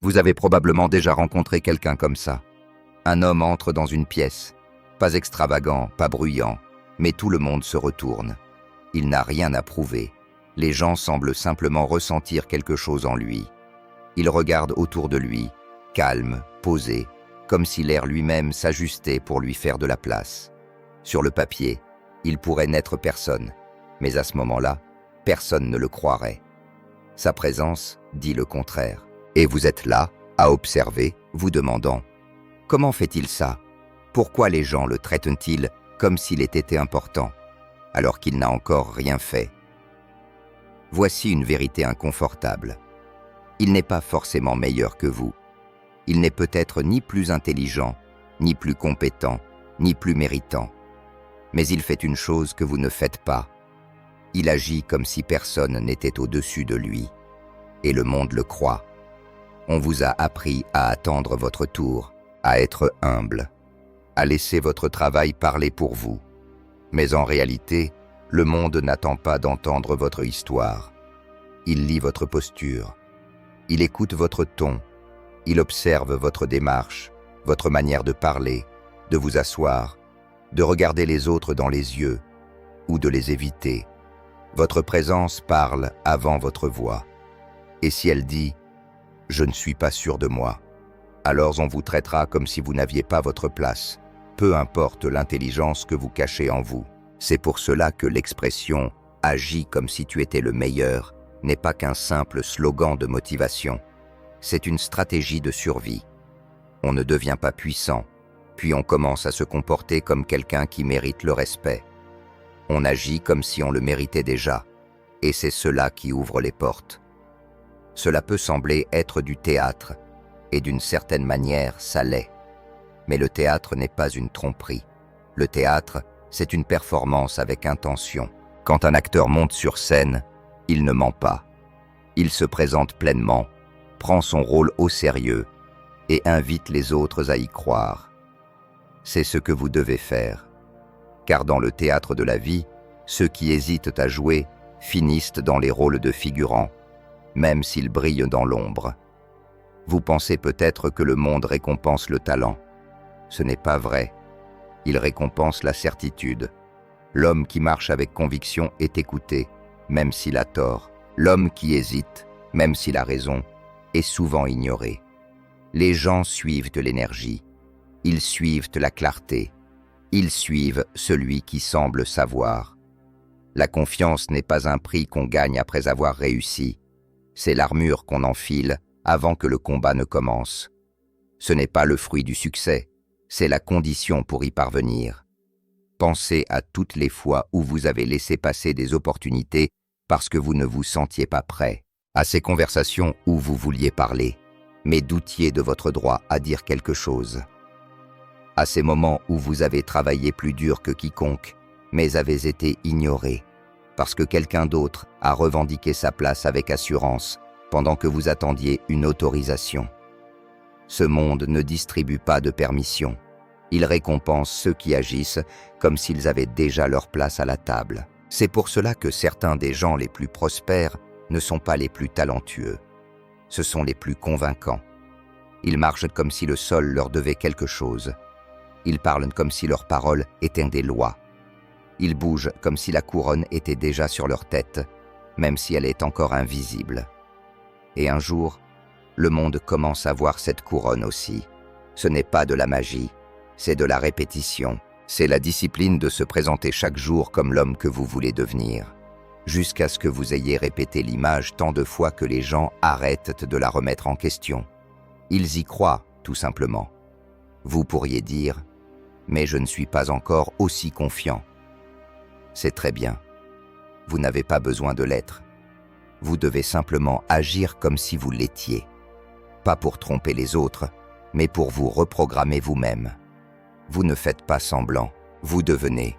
Vous avez probablement déjà rencontré quelqu'un comme ça. Un homme entre dans une pièce, pas extravagant, pas bruyant, mais tout le monde se retourne. Il n'a rien à prouver. Les gens semblent simplement ressentir quelque chose en lui. Il regarde autour de lui, calme, posé, comme si l'air lui-même s'ajustait pour lui faire de la place. Sur le papier, il pourrait n'être personne, mais à ce moment-là, personne ne le croirait. Sa présence dit le contraire. Et vous êtes là, à observer, vous demandant « Comment fait-il ça? Pourquoi les gens le traitent-ils comme s'il était important, alors qu'il n'a encore rien fait ?» Voici une vérité inconfortable. Il n'est pas forcément meilleur que vous. Il n'est peut-être ni plus intelligent, ni plus compétent, ni plus méritant. Mais il fait une chose que vous ne faites pas. Il agit comme si personne n'était au-dessus de lui. Et le monde le croit. On vous a appris à attendre votre tour, à être humble, à laisser votre travail parler pour vous. Mais en réalité, le monde n'attend pas d'entendre votre histoire. Il lit votre posture. Il écoute votre ton. Il observe votre démarche, votre manière de parler, de vous asseoir, de regarder les autres dans les yeux ou de les éviter. Votre présence parle avant votre voix. Et si elle dit « Je ne suis pas sûr de moi », alors on vous traitera comme si vous n'aviez pas votre place, peu importe l'intelligence que vous cachez en vous. C'est pour cela que l'expression « agis comme si tu étais le meilleur » n'est pas qu'un simple slogan de motivation. C'est une stratégie de survie. On ne devient pas puissant, puis on commence à se comporter comme quelqu'un qui mérite le respect. On agit comme si on le méritait déjà, et c'est cela qui ouvre les portes. Cela peut sembler être du théâtre, et d'une certaine manière, ça l'est. Mais le théâtre n'est pas une tromperie. Le théâtre, c'est une performance avec intention. Quand un acteur monte sur scène, il ne ment pas. Il se présente pleinement, prend son rôle au sérieux et invite les autres à y croire. C'est ce que vous devez faire. Car dans le théâtre de la vie, ceux qui hésitent à jouer finissent dans les rôles de figurants, même s'ils brillent dans l'ombre. Vous pensez peut-être que le monde récompense le talent. Ce n'est pas vrai. Il récompense la certitude. L'homme qui marche avec conviction est écouté, même s'il a tort. L'homme qui hésite, même s'il a raison, est souvent ignoré. Les gens suivent l'énergie. Ils suivent la clarté. Ils suivent celui qui semble savoir. La confiance n'est pas un prix qu'on gagne après avoir réussi. C'est l'armure qu'on enfile avant que le combat ne commence. Ce n'est pas le fruit du succès, c'est la condition pour y parvenir. Pensez à toutes les fois où vous avez laissé passer des opportunités parce que vous ne vous sentiez pas prêt, à ces conversations où vous vouliez parler, mais doutiez de votre droit à dire quelque chose. À ces moments où vous avez travaillé plus dur que quiconque, mais avez été ignoré, parce que quelqu'un d'autre a revendiqué sa place avec assurance, pendant que vous attendiez une autorisation. Ce monde ne distribue pas de permission. Il récompense ceux qui agissent comme s'ils avaient déjà leur place à la table. C'est pour cela que certains des gens les plus prospères ne sont pas les plus talentueux. Ce sont les plus convaincants. Ils marchent comme si le sol leur devait quelque chose. Ils parlent comme si leurs paroles étaient des lois. Ils bougent comme si la couronne était déjà sur leur tête, même si elle est encore invisible. Et un jour, le monde commence à voir cette couronne aussi. Ce n'est pas de la magie, c'est de la répétition. C'est la discipline de se présenter chaque jour comme l'homme que vous voulez devenir, jusqu'à ce que vous ayez répété l'image tant de fois que les gens arrêtent de la remettre en question. Ils y croient, tout simplement. Vous pourriez dire « Mais je ne suis pas encore aussi confiant ». C'est très bien. Vous n'avez pas besoin de l'être. Vous devez simplement agir comme si vous l'étiez. Pas pour tromper les autres, mais pour vous reprogrammer vous-même. Vous ne faites pas semblant, vous devenez.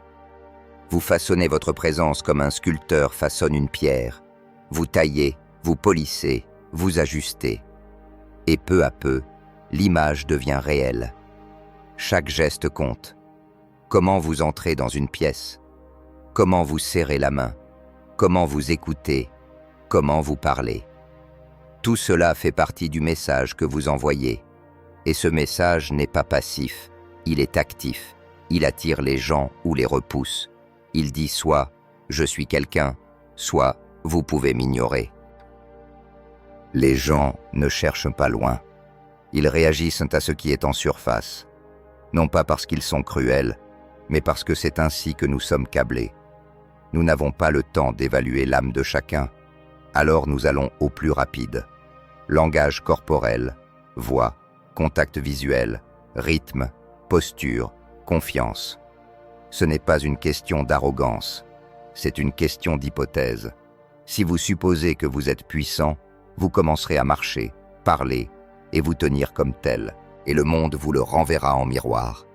Vous façonnez votre présence comme un sculpteur façonne une pierre. Vous taillez, vous polissez, vous ajustez. Et peu à peu, l'image devient réelle. Chaque geste compte. Comment vous entrez dans une pièce? Comment vous serrez la main? Comment vous écoutez? Comment vous parlez? Tout cela fait partie du message que vous envoyez. Et ce message n'est pas passif, il est actif. Il attire les gens ou les repousse. Il dit soit « je suis quelqu'un », soit « vous pouvez m'ignorer ». Les gens ne cherchent pas loin. Ils réagissent à ce qui est en surface. Non pas parce qu'ils sont cruels, mais parce que c'est ainsi que nous sommes câblés. Nous n'avons pas le temps d'évaluer l'âme de chacun. Alors nous allons au plus rapide. Langage corporel, voix, contact visuel, rythme, posture, confiance. Ce n'est pas une question d'arrogance, c'est une question d'hypothèse. Si vous supposez que vous êtes puissant, vous commencerez à marcher, parler et vous tenir comme tel, et le monde vous le renverra en miroir.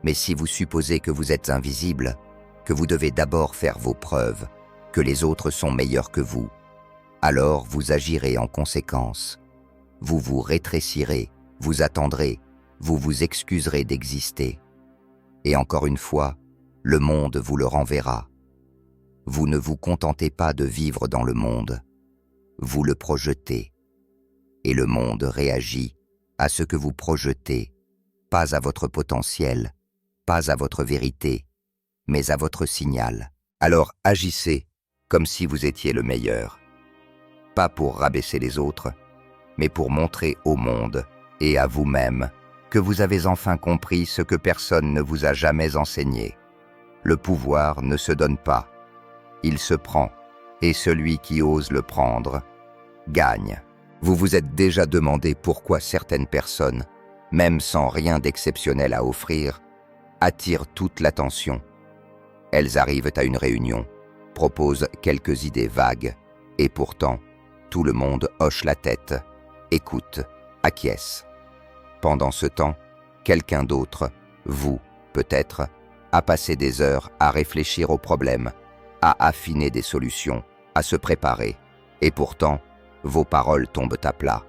Mais si vous supposez que vous êtes invisible, que vous devez d'abord faire vos preuves, que les autres sont meilleurs que vous, alors vous agirez en conséquence. Vous vous rétrécirez, vous attendrez, vous vous excuserez d'exister. Et encore une fois, le monde vous le renverra. Vous ne vous contentez pas de vivre dans le monde, vous le projetez. Et le monde réagit à ce que vous projetez, pas à votre potentiel, pas à votre vérité, mais à votre signal. Alors agissez comme si vous étiez le meilleur. Pas pour rabaisser les autres, mais pour montrer au monde et à vous-même que vous avez enfin compris ce que personne ne vous a jamais enseigné. Le pouvoir ne se donne pas, il se prend, et celui qui ose le prendre gagne. Vous vous êtes déjà demandé pourquoi certaines personnes, même sans rien d'exceptionnel à offrir, attirent toute l'attention. Elles arrivent à une réunion, proposent quelques idées vagues, et pourtant, tout le monde hoche la tête, écoute, acquiesce. Pendant ce temps, quelqu'un d'autre, vous, peut-être, a passé des heures à réfléchir aux problèmes, à affiner des solutions, à se préparer. Et pourtant, vos paroles tombent à plat.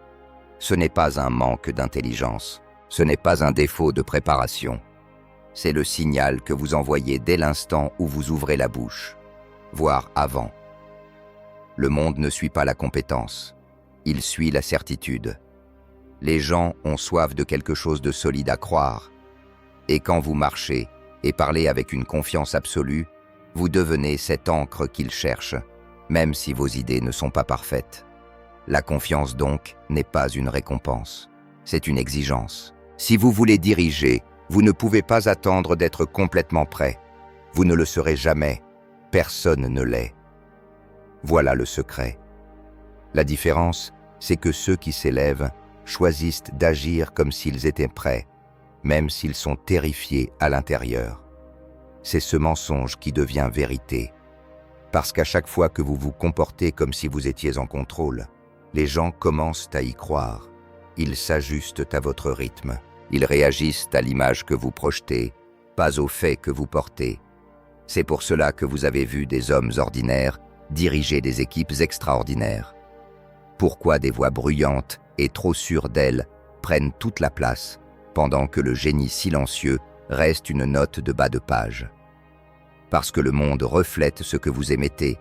Ce n'est pas un manque d'intelligence, ce n'est pas un défaut de préparation. C'est le signal que vous envoyez dès l'instant où vous ouvrez la bouche, voire avant. Le monde ne suit pas la compétence, il suit la certitude. Les gens ont soif de quelque chose de solide à croire. Et quand vous marchez et parlez avec une confiance absolue, vous devenez cette encre qu'ils cherchent, même si vos idées ne sont pas parfaites. La confiance donc n'est pas une récompense, c'est une exigence. Si vous voulez diriger, vous ne pouvez pas attendre d'être complètement prêt. Vous ne le serez jamais, personne ne l'est. Voilà le secret. La différence, c'est que ceux qui s'élèvent choisissent d'agir comme s'ils étaient prêts, même s'ils sont terrifiés à l'intérieur. C'est ce mensonge qui devient vérité. Parce qu'à chaque fois que vous vous comportez comme si vous étiez en contrôle, les gens commencent à y croire. Ils s'ajustent à votre rythme. Ils réagissent à l'image que vous projetez, pas aux faits que vous portez. C'est pour cela que vous avez vu des hommes ordinaires diriger des équipes extraordinaires. Pourquoi des voix bruyantes et trop sûres d'elles prennent toute la place, pendant que le génie silencieux reste une note de bas de page? Parce que le monde reflète ce que vous émettez,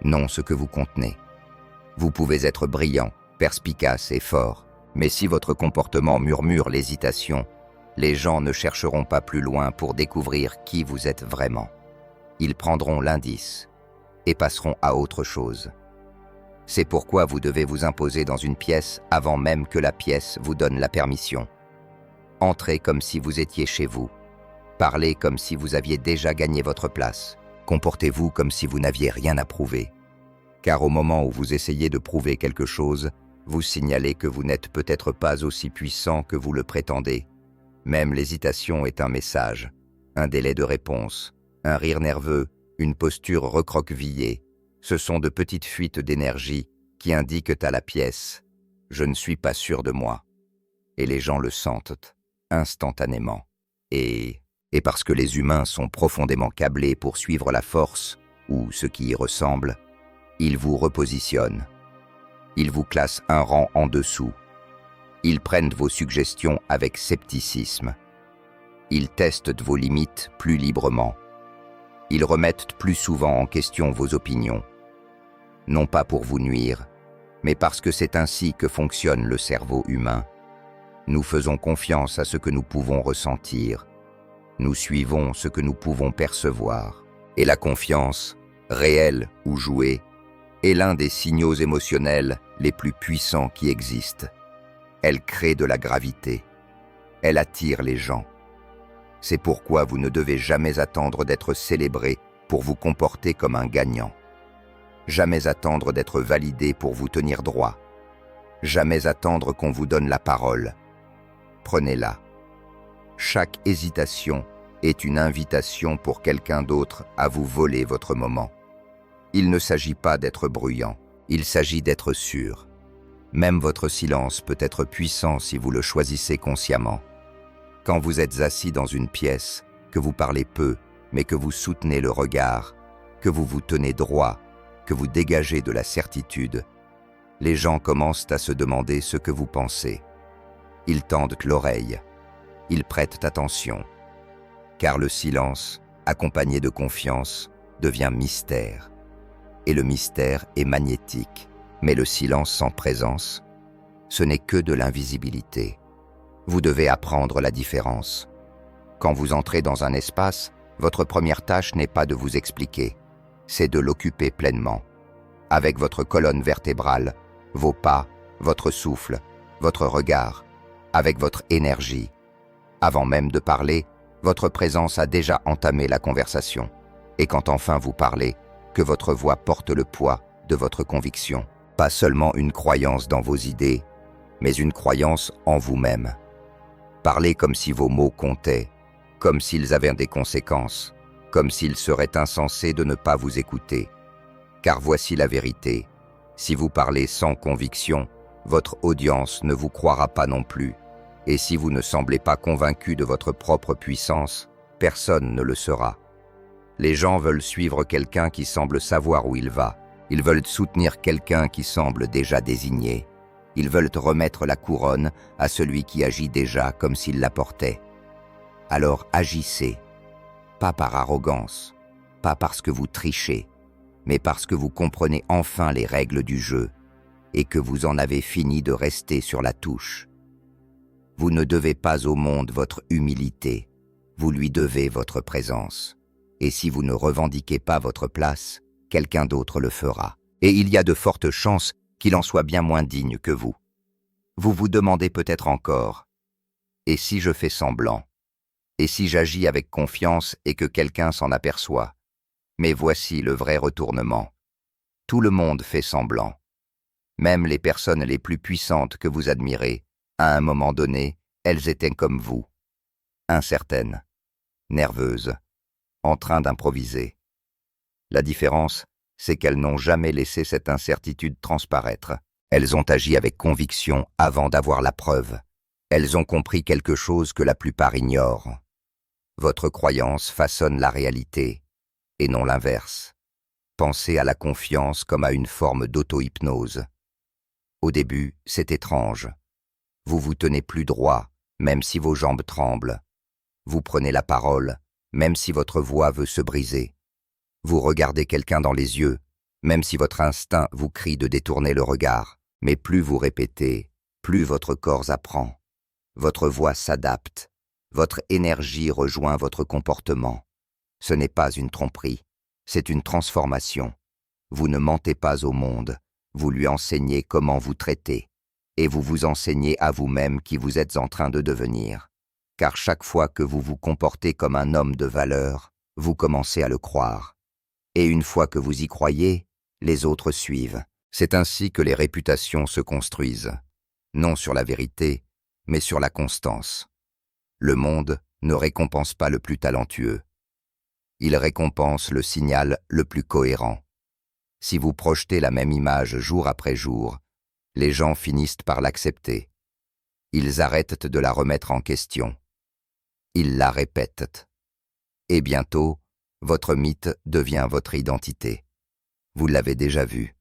non ce que vous contenez. Vous pouvez être brillant, perspicace et fort, mais si votre comportement murmure l'hésitation, les gens ne chercheront pas plus loin pour découvrir qui vous êtes vraiment. Ils prendront l'indice et passeront à autre chose. C'est pourquoi vous devez vous imposer dans une pièce avant même que la pièce vous donne la permission. Entrez comme si vous étiez chez vous. Parlez comme si vous aviez déjà gagné votre place. Comportez-vous comme si vous n'aviez rien à prouver. Car au moment où vous essayez de prouver quelque chose, vous signalez que vous n'êtes peut-être pas aussi puissant que vous le prétendez. Même l'hésitation est un message, un délai de réponse, un rire nerveux, une posture recroquevillée. Ce sont de petites fuites d'énergie qui indiquent à la pièce « je ne suis pas sûr de moi ». Et les gens le sentent instantanément. Et parce que les humains sont profondément câblés pour suivre la force ou ce qui y ressemble, ils vous repositionnent. Ils vous classent un rang en dessous. Ils prennent vos suggestions avec scepticisme. Ils testent vos limites plus librement. Ils remettent plus souvent en question vos opinions. Non pas pour vous nuire, mais parce que c'est ainsi que fonctionne le cerveau humain. Nous faisons confiance à ce que nous pouvons ressentir. Nous suivons ce que nous pouvons percevoir. Et la confiance, réelle ou jouée, est l'un des signaux émotionnels les plus puissants qui existent. Elle crée de la gravité. Elle attire les gens. C'est pourquoi vous ne devez jamais attendre d'être célébré pour vous comporter comme un gagnant. Jamais attendre d'être validé pour vous tenir droit. Jamais attendre qu'on vous donne la parole. Prenez-la. Chaque hésitation est une invitation pour quelqu'un d'autre à vous voler votre moment. Il ne s'agit pas d'être bruyant, il s'agit d'être sûr. Même votre silence peut être puissant si vous le choisissez consciemment. Quand vous êtes assis dans une pièce, que vous parlez peu, mais que vous soutenez le regard, que vous vous tenez droit, que vous dégagez de la certitude, les gens commencent à se demander ce que vous pensez. Ils tendent l'oreille, ils prêtent attention, car le silence, accompagné de confiance, devient mystère. Et le mystère est magnétique, mais le silence sans présence, ce n'est que de l'invisibilité. Vous devez apprendre la différence. Quand vous entrez dans un espace, votre première tâche n'est pas de vous expliquer, c'est de l'occuper pleinement. Avec votre colonne vertébrale, vos pas, votre souffle, votre regard, avec votre énergie. Avant même de parler, votre présence a déjà entamé la conversation. Et quand enfin vous parlez, que votre voix porte le poids de votre conviction. Pas seulement une croyance dans vos idées, mais une croyance en vous-même. Parlez comme si vos mots comptaient, comme s'ils avaient des conséquences, comme s'il serait insensé de ne pas vous écouter. Car voici la vérité, si vous parlez sans conviction, votre audience ne vous croira pas non plus. Et si vous ne semblez pas convaincu de votre propre puissance, personne ne le sera. Les gens veulent suivre quelqu'un qui semble savoir où il va. Ils veulent soutenir quelqu'un qui semble déjà désigné. Ils veulent remettre la couronne à celui qui agit déjà comme s'il la portait. Alors agissez, pas par arrogance, pas parce que vous trichez, mais parce que vous comprenez enfin les règles du jeu et que vous en avez fini de rester sur la touche. Vous ne devez pas au monde votre humilité, vous lui devez votre présence. Et si vous ne revendiquez pas votre place, quelqu'un d'autre le fera. Et il y a de fortes chances qu'il en soit bien moins digne que vous. Vous vous demandez peut-être encore, et si je fais semblant? Et si j'agis avec confiance et que quelqu'un s'en aperçoit? Mais voici le vrai retournement. Tout le monde fait semblant. Même les personnes les plus puissantes que vous admirez, à un moment donné, elles étaient comme vous, incertaines, nerveuses, en train d'improviser. La différence, c'est qu'elles n'ont jamais laissé cette incertitude transparaître. Elles ont agi avec conviction avant d'avoir la preuve. Elles ont compris quelque chose que la plupart ignorent. Votre croyance façonne la réalité, et non l'inverse. Pensez à la confiance comme à une forme d'auto-hypnose. Au début, c'est étrange. Vous vous tenez plus droit, même si vos jambes tremblent. Vous prenez la parole, même si votre voix veut se briser. Vous regardez quelqu'un dans les yeux, même si votre instinct vous crie de détourner le regard. Mais plus vous répétez, plus votre corps apprend. Votre voix s'adapte. Votre énergie rejoint votre comportement. Ce n'est pas une tromperie, c'est une transformation. Vous ne mentez pas au monde, vous lui enseignez comment vous traiter. Et vous vous enseignez à vous-même qui vous êtes en train de devenir. Car chaque fois que vous vous comportez comme un homme de valeur, vous commencez à le croire. Et une fois que vous y croyez, les autres suivent. C'est ainsi que les réputations se construisent, non sur la vérité, mais sur la constance. Le monde ne récompense pas le plus talentueux. Il récompense le signal le plus cohérent. Si vous projetez la même image jour après jour, les gens finissent par l'accepter. Ils arrêtent de la remettre en question. Ils la répètent. Et bientôt, votre mythe devient votre identité. Vous l'avez déjà vu.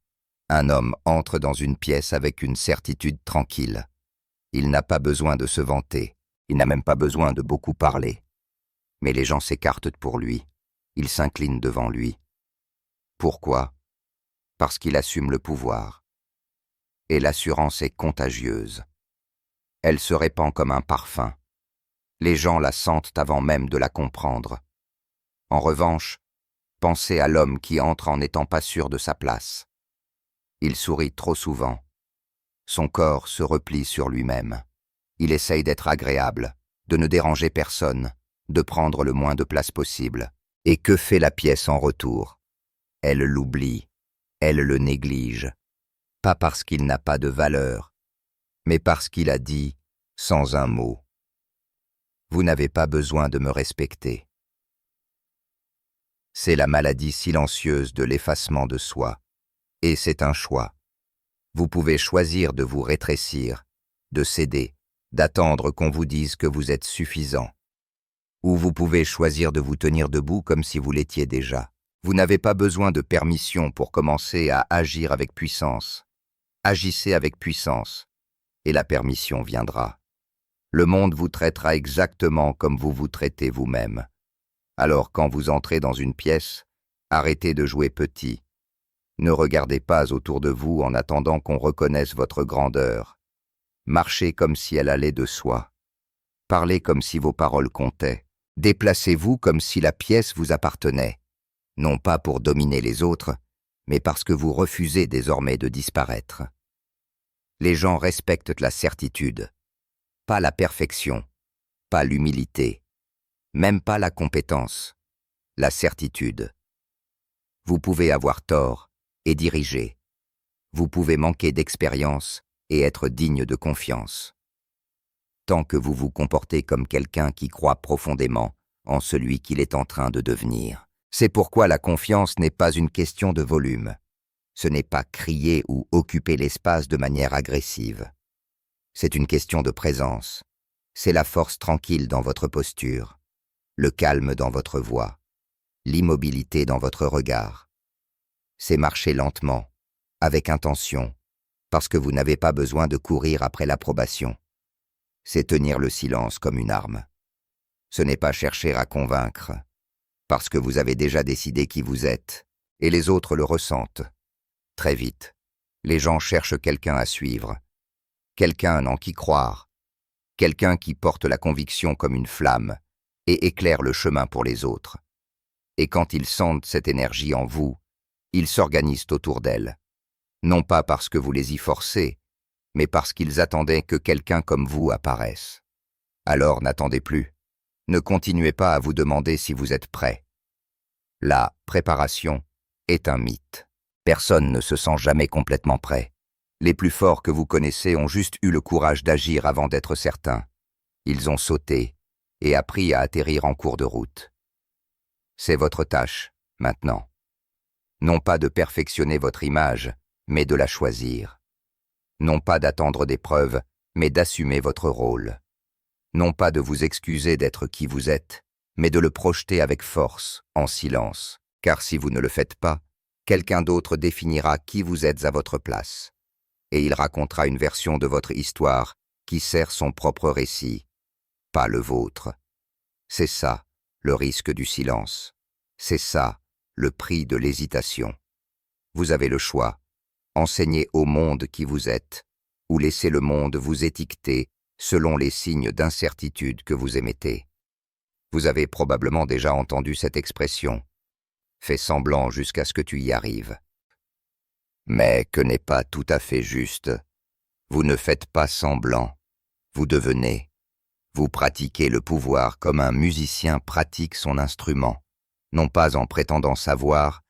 Un homme entre dans une pièce avec une certitude tranquille. Il n'a pas besoin de se vanter. Il n'a même pas besoin de beaucoup parler. Mais les gens s'écartent pour lui. Ils s'inclinent devant lui. Pourquoi? Parce qu'il assume le pouvoir. et l'assurance est contagieuse. Elle se répand comme un parfum. Les gens la sentent avant même de la comprendre. En revanche, pensez à l'homme qui entre en n'étant pas sûr de sa place. Il sourit trop souvent. Son corps se replie sur lui-même. Il essaye d'être agréable, de ne déranger personne, de prendre le moins de place possible. Et que fait la pièce en retour? Elle l'oublie, elle le néglige. Pas parce qu'il n'a pas de valeur, mais parce qu'il a dit, sans un mot, « Vous n'avez pas besoin de me respecter ». C'est la maladie silencieuse de l'effacement de soi, et c'est un choix. Vous pouvez choisir de vous rétrécir, de céder, d'attendre qu'on vous dise que vous êtes suffisant. Ou vous pouvez choisir de vous tenir debout comme si vous l'étiez déjà. Vous n'avez pas besoin de permission pour commencer à agir avec puissance. Agissez avec puissance, et la permission viendra. Le monde vous traitera exactement comme vous vous traitez vous-même. Alors quand vous entrez dans une pièce, arrêtez de jouer petit. Ne regardez pas autour de vous en attendant qu'on reconnaisse votre grandeur. Marchez comme si elle allait de soi. Parlez comme si vos paroles comptaient. Déplacez-vous comme si la pièce vous appartenait. Non pas pour dominer les autres, mais parce que vous refusez désormais de disparaître. Les gens respectent la certitude, pas la perfection, pas l'humilité, même pas la compétence, la certitude. Vous pouvez avoir tort et diriger. Vous pouvez manquer d'expérience et être digne de confiance. Tant que vous vous comportez comme quelqu'un qui croit profondément en celui qu'il est en train de devenir. C'est pourquoi la confiance n'est pas une question de volume. Ce n'est pas crier ou occuper l'espace de manière agressive. C'est une question de présence. C'est la force tranquille dans votre posture, le calme dans votre voix, l'immobilité dans votre regard. C'est marcher lentement, avec intention, parce que vous n'avez pas besoin de courir après l'approbation. C'est tenir le silence comme une arme. Ce n'est pas chercher à convaincre, parce que vous avez déjà décidé qui vous êtes, et les autres le ressentent. Très vite, les gens cherchent quelqu'un à suivre, quelqu'un en qui croire, quelqu'un qui porte la conviction comme une flamme et éclaire le chemin pour les autres. Et quand ils sentent cette énergie en vous, ils s'organisent autour d'elle, non pas parce que vous les y forcez, mais parce qu'ils attendaient que quelqu'un comme vous apparaisse. Alors n'attendez plus. Ne continuez pas à vous demander si vous êtes prêt. La préparation est un mythe. Personne ne se sent jamais complètement prêt. Les plus forts que vous connaissez ont juste eu le courage d'agir avant d'être certains. Ils ont sauté et appris à atterrir en cours de route. C'est votre tâche, maintenant. Non pas de perfectionner votre image, mais de la choisir. Non pas d'attendre des preuves, mais d'assumer votre rôle. Non pas de vous excuser d'être qui vous êtes, mais de le projeter avec force, en silence. Car si vous ne le faites pas, quelqu'un d'autre définira qui vous êtes à votre place. Et il racontera une version de votre histoire qui sert son propre récit, pas le vôtre. C'est ça, le risque du silence. C'est ça, le prix de l'hésitation. Vous avez le choix. Enseignez au monde qui vous êtes, ou laissez le monde vous étiqueter selon les signes d'incertitude que vous émettez. Vous avez probablement déjà entendu cette expression. Fais semblant jusqu'à ce que tu y arrives. Mais que n'est pas tout à fait juste. Vous ne faites pas semblant. Vous devenez. Vous pratiquez le pouvoir comme un musicien pratique son instrument, non pas en prétendant savoir,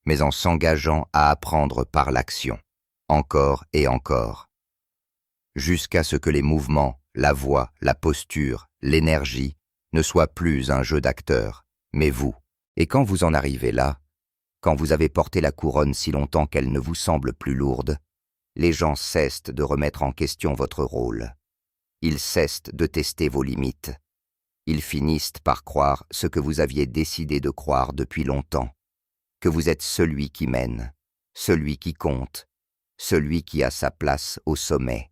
mais en s'engageant à apprendre par l'action, encore et encore, jusqu'à ce que les mouvements, la voix, la posture, l'énergie ne soient plus un jeu d'acteurs, mais vous. Et quand vous en arrivez là, quand vous avez porté la couronne si longtemps qu'elle ne vous semble plus lourde, les gens cessent de remettre en question votre rôle. Ils cessent de tester vos limites. Ils finissent par croire ce que vous aviez décidé de croire depuis longtemps, que vous êtes celui qui mène, celui qui compte, celui qui a sa place au sommet.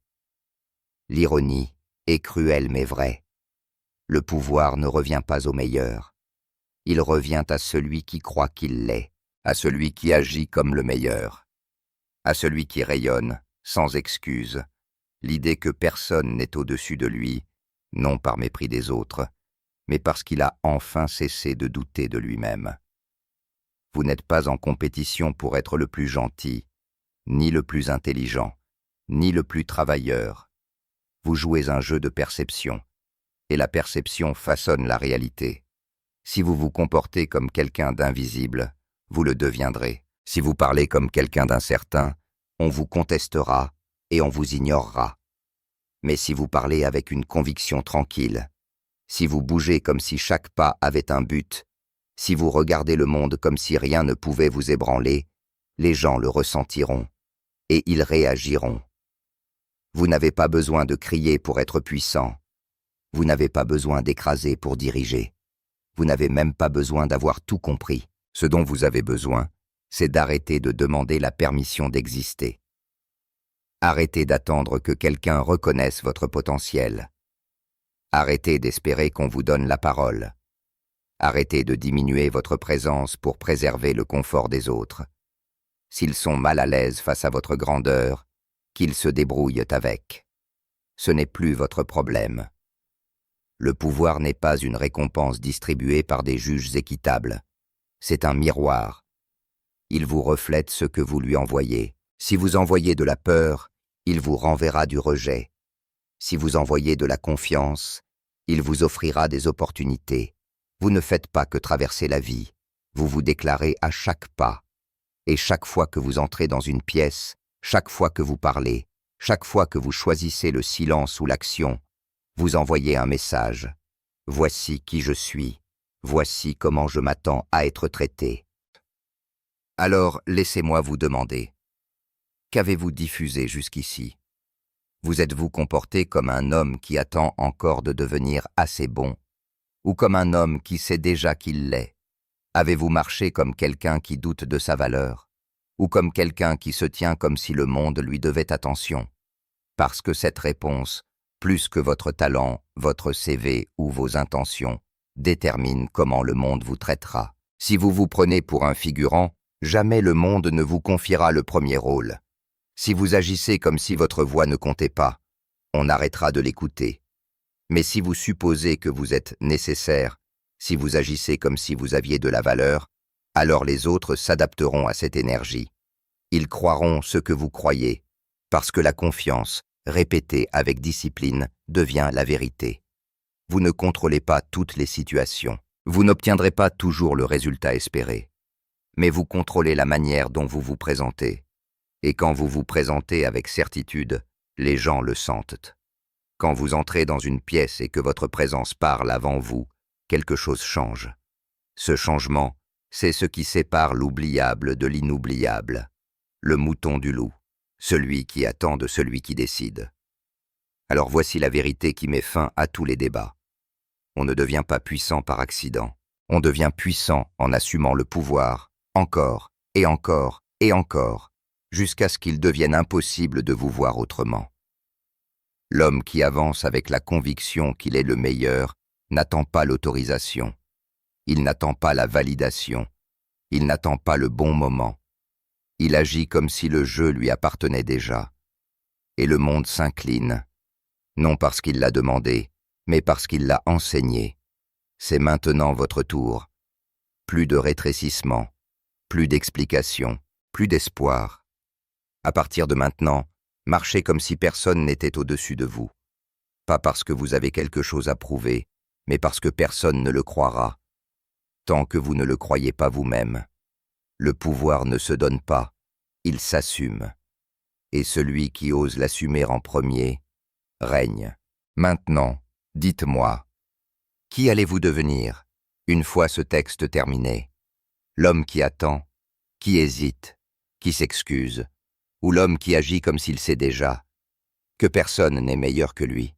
L'ironie est cruelle mais vraie. Le pouvoir ne revient pas au meilleur. Il revient à celui qui croit qu'il l'est, à celui qui agit comme le meilleur, à celui qui rayonne sans excuse, l'idée que personne n'est au-dessus de lui, non par mépris des autres, mais parce qu'il a enfin cessé de douter de lui-même. Vous n'êtes pas en compétition pour être le plus gentil, ni le plus intelligent, ni le plus travailleur. Vous jouez un jeu de perception, et la perception façonne la réalité. Si vous vous comportez comme quelqu'un d'invisible, vous le deviendrez. Si vous parlez comme quelqu'un d'incertain, on vous contestera et on vous ignorera. Mais si vous parlez avec une conviction tranquille, si vous bougez comme si chaque pas avait un but, si vous regardez le monde comme si rien ne pouvait vous ébranler, les gens le ressentiront et ils réagiront. Vous n'avez pas besoin de crier pour être puissant. Vous n'avez pas besoin d'écraser pour diriger. Vous n'avez même pas besoin d'avoir tout compris. Ce dont vous avez besoin, c'est d'arrêter de demander la permission d'exister. Arrêtez d'attendre que quelqu'un reconnaisse votre potentiel. Arrêtez d'espérer qu'on vous donne la parole. Arrêtez de diminuer votre présence pour préserver le confort des autres. S'ils sont mal à l'aise face à votre grandeur, qu'ils se débrouillent avec. Ce n'est plus votre problème. Le pouvoir n'est pas une récompense distribuée par des juges équitables. C'est un miroir. Il vous reflète ce que vous lui envoyez. Si vous envoyez de la peur, il vous renverra du rejet. Si vous envoyez de la confiance, il vous offrira des opportunités. Vous ne faites pas que traverser la vie. Vous vous déclarez à chaque pas. Et chaque fois que vous entrez dans une pièce, chaque fois que vous parlez, chaque fois que vous choisissez le silence ou l'action, vous envoyez un message. Voici qui je suis. Voici comment je m'attends à être traité. Alors, laissez-moi vous demander. Qu'avez-vous diffusé jusqu'ici? Vous êtes-vous comporté comme un homme qui attend encore de devenir assez bon, ou comme un homme qui sait déjà qu'il l'est? Avez-vous marché comme quelqu'un qui doute de sa valeur, ou comme quelqu'un qui se tient comme si le monde lui devait attention? Parce que cette réponse, plus que votre talent, votre CV ou vos intentions, détermine comment le monde vous traitera. Si vous vous prenez pour un figurant, jamais le monde ne vous confiera le premier rôle. Si vous agissez comme si votre voix ne comptait pas, on arrêtera de l'écouter. Mais si vous supposez que vous êtes nécessaire, si vous agissez comme si vous aviez de la valeur, alors les autres s'adapteront à cette énergie. Ils croiront ce que vous croyez, parce que la confiance, répétée avec discipline, devient la vérité. Vous ne contrôlez pas toutes les situations. Vous n'obtiendrez pas toujours le résultat espéré. Mais vous contrôlez la manière dont vous vous présentez. Et quand vous vous présentez avec certitude, les gens le sentent. Quand vous entrez dans une pièce et que votre présence parle avant vous, quelque chose change. Ce changement, c'est ce qui sépare l'oubliable de l'inoubliable, le mouton du loup, celui qui attend de celui qui décide. Alors voici la vérité qui met fin à tous les débats. On ne devient pas puissant par accident. On devient puissant en assumant le pouvoir, encore, et encore, et encore, jusqu'à ce qu'il devienne impossible de vous voir autrement. L'homme qui avance avec la conviction qu'il est le meilleur n'attend pas l'autorisation. Il n'attend pas la validation. Il n'attend pas le bon moment. Il agit comme si le jeu lui appartenait déjà. Et le monde s'incline, non parce qu'il l'a demandé, mais parce qu'il l'a enseigné. C'est maintenant votre tour. Plus de rétrécissement, plus d'explications, plus d'espoir. À partir de maintenant, marchez comme si personne n'était au-dessus de vous. Pas parce que vous avez quelque chose à prouver, mais parce que personne ne le croira. Tant que vous ne le croyez pas vous-même. Le pouvoir ne se donne pas, il s'assume. Et celui qui ose l'assumer en premier règne. Maintenant, dites-moi, qui allez-vous devenir, une fois ce texte terminé? L'homme qui attend, qui hésite, qui s'excuse, ou l'homme qui agit comme s'il sait déjà, que personne n'est meilleur que lui?